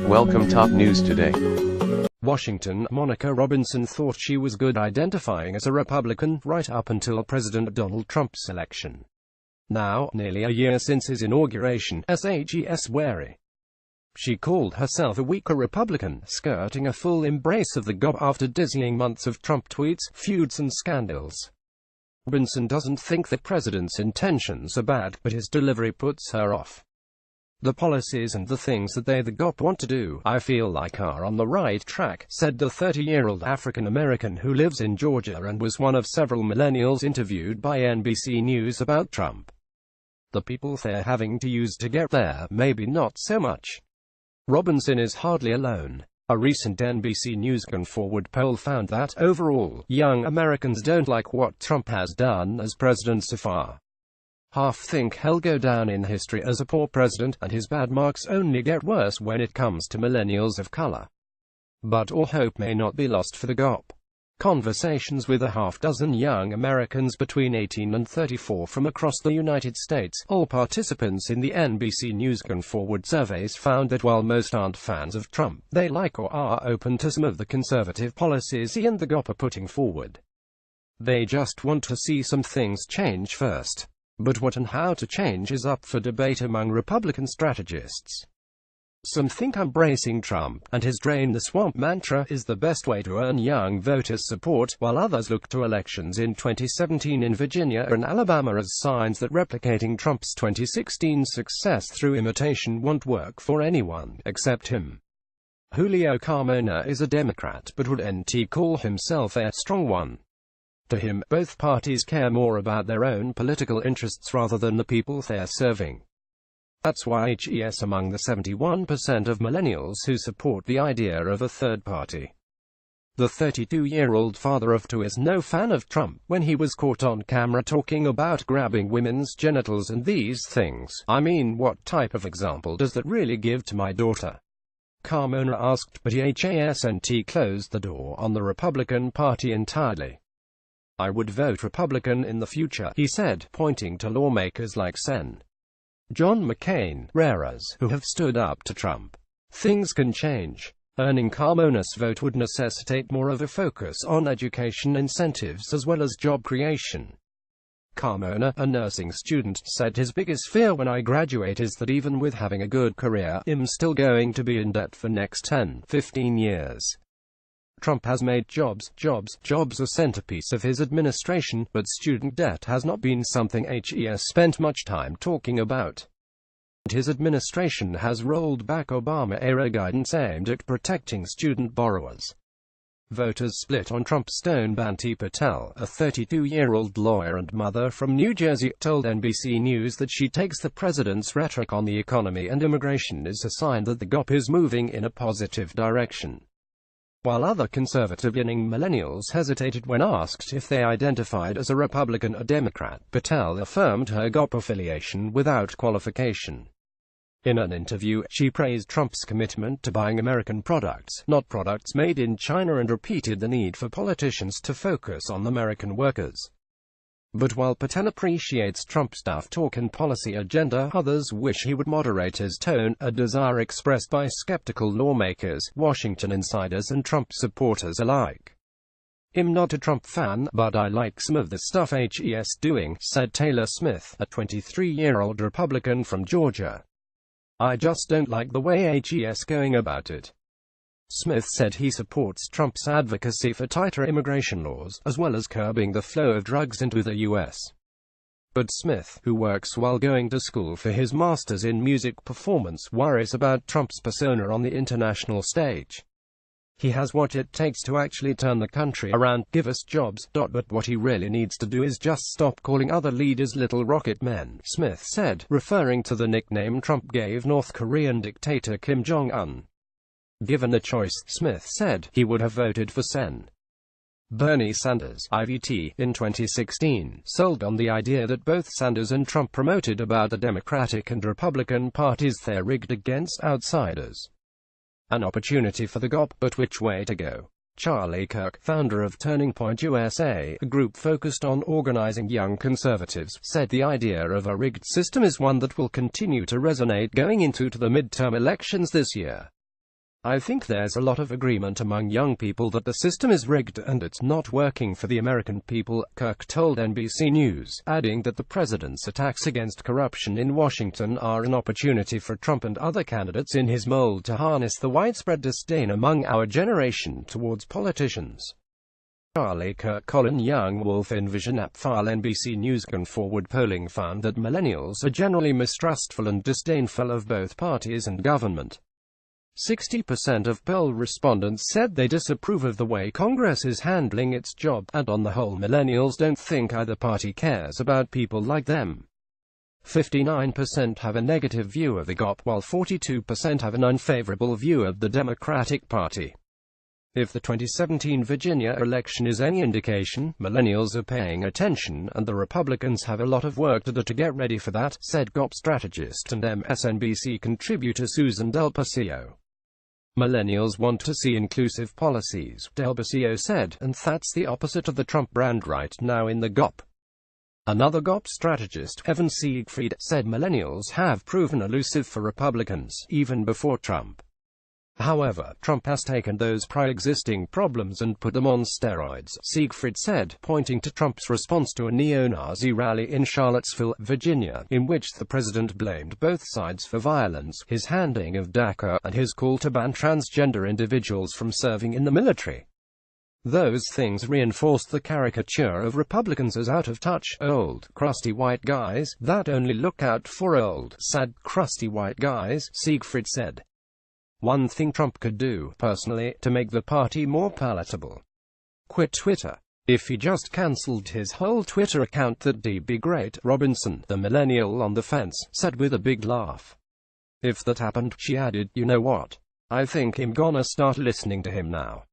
Welcome top news today. Washington, Monica Robinson thought she was good identifying as a Republican right up until President Donald Trump's election. Now, nearly a year since his inauguration, she's wary. She called herself a weaker Republican, skirting a full embrace of the GOP after dizzying months of Trump tweets, feuds and scandals. Robinson doesn't think the president's intentions are bad, but his delivery puts her off. The policies and the things that the GOP want to do, I feel like are on the right track, said the 30-year-old African-American who lives in Georgia and was one of several millennials interviewed by NBC News about Trump. The people they're having to use to get there, maybe not so much. Robinson is hardly alone. A recent NBC News Forward poll found that, overall, young Americans don't like what Trump has done as president so far. Half think he'll go down in history as a poor president, and his bad marks only get worse when it comes to millennials of color. But all hope may not be lost for the GOP. Conversations with a half-dozen young Americans between 18 and 34 from across the United States, all participants in the NBC News Forward surveys, found that while most aren't fans of Trump, they like or are open to some of the conservative policies he and the GOP are putting forward. They just want to see some things change first. But what and how to change is up for debate among Republican strategists. Some think embracing Trump and his drain the swamp mantra is the best way to earn young voters' support, while others look to elections in 2017 in Virginia and Alabama as signs that replicating Trump's 2016 success through imitation won't work for anyone except him. Julio Carmona is a Democrat, but would NT call himself a strong one. To him, both parties care more about their own political interests rather than the people they're serving. That's why he's among the 71% of millennials who support the idea of a third party. The 32-year-old father of two is no fan of Trump. When he was caught on camera talking about grabbing women's genitals and these things, I mean, what type of example does that really give to my daughter? Carmona asked, but HASNT closed the door on the Republican Party entirely. I would vote Republican in the future, he said, pointing to lawmakers like Sen. John McCain, rares, who have stood up to Trump. Things can change. Earning Carmona's vote would necessitate more of a focus on education incentives as well as job creation. Carmona, a nursing student, said his biggest fear when I graduate is that even with having a good career, I'm still going to be in debt for next 10-15 years. Trump has made jobs a centerpiece of his administration, but student debt has not been something he's spent much time talking about. His administration has rolled back Obama-era guidance aimed at protecting student borrowers. Voters split on Trump's stone. Banti Patel, a 32-year-old lawyer and mother from New Jersey, told NBC News that she takes the president's rhetoric on the economy and immigration as a sign that the GOP is moving in a positive direction. While other conservative-leaning millennials hesitated when asked if they identified as a Republican or Democrat, Patel affirmed her GOP affiliation without qualification. In an interview, she praised Trump's commitment to buying American products, not products made in China, and repeated the need for politicians to focus on American workers. But while Patel appreciates Trump's tough talk and policy agenda, others wish he would moderate his tone, a desire expressed by skeptical lawmakers, Washington insiders and Trump supporters alike. I'm not a Trump fan, but I like some of the stuff he's doing, said Taylor Smith, a 23-year-old Republican from Georgia. I just don't like the way he's going about it. Smith said he supports Trump's advocacy for tighter immigration laws, as well as curbing the flow of drugs into the U.S. But Smith, who works while going to school for his master's in music performance, worries about Trump's persona on the international stage. He has what it takes to actually turn the country around, give us jobs, but what he really needs to do is just stop calling other leaders little rocket men, Smith said, referring to the nickname Trump gave North Korean dictator Kim Jong-un. Given a choice, Smith said, he would have voted for Sen. Bernie Sanders, IVT, in 2016, sold on the idea that both Sanders and Trump promoted about the Democratic and Republican parties they're rigged against outsiders. An opportunity for the GOP, but which way to go? Charlie Kirk, founder of Turning Point USA, a group focused on organizing young conservatives, said the idea of a rigged system is one that will continue to resonate going into the midterm elections this year. I think there's a lot of agreement among young people that the system is rigged and it's not working for the American people, Kirk told NBC News, adding that the president's attacks against corruption in Washington are an opportunity for Trump and other candidates in his mold to harness the widespread disdain among our generation towards politicians. Charlie Kirk. Colin Young Wolf in Vision app file. NBC News forward polling found that millennials are generally mistrustful and disdainful of both parties and government. 60% of poll respondents said they disapprove of the way Congress is handling its job, and on the whole millennials don't think either party cares about people like them. 59% have a negative view of the GOP, while 42% have an unfavorable view of the Democratic Party. If the 2017 Virginia election is any indication, millennials are paying attention, and the Republicans have a lot of work to do to get ready for that, said GOP strategist and MSNBC contributor Susan Del Pasio. Millennials want to see inclusive policies, Del Pasio said, and that's the opposite of the Trump brand right now in the GOP. Another GOP strategist, Evan Siegfried, said millennials have proven elusive for Republicans, even before Trump. However, Trump has taken those pre-existing problems and put them on steroids, Siegfried said, pointing to Trump's response to a neo-Nazi rally in Charlottesville, Virginia, in which the president blamed both sides for violence, his handing of DACA, and his call to ban transgender individuals from serving in the military. Those things reinforced the caricature of Republicans as out-of-touch, old, crusty white guys that only look out for old, sad, crusty white guys, Siegfried said. One thing Trump could do, personally, to make the party more palatable: quit Twitter. If he just cancelled his whole Twitter account, that'd be great, Robinson, the millennial on the fence, said with a big laugh. If that happened, she added, you know what? I think I'm gonna start listening to him now.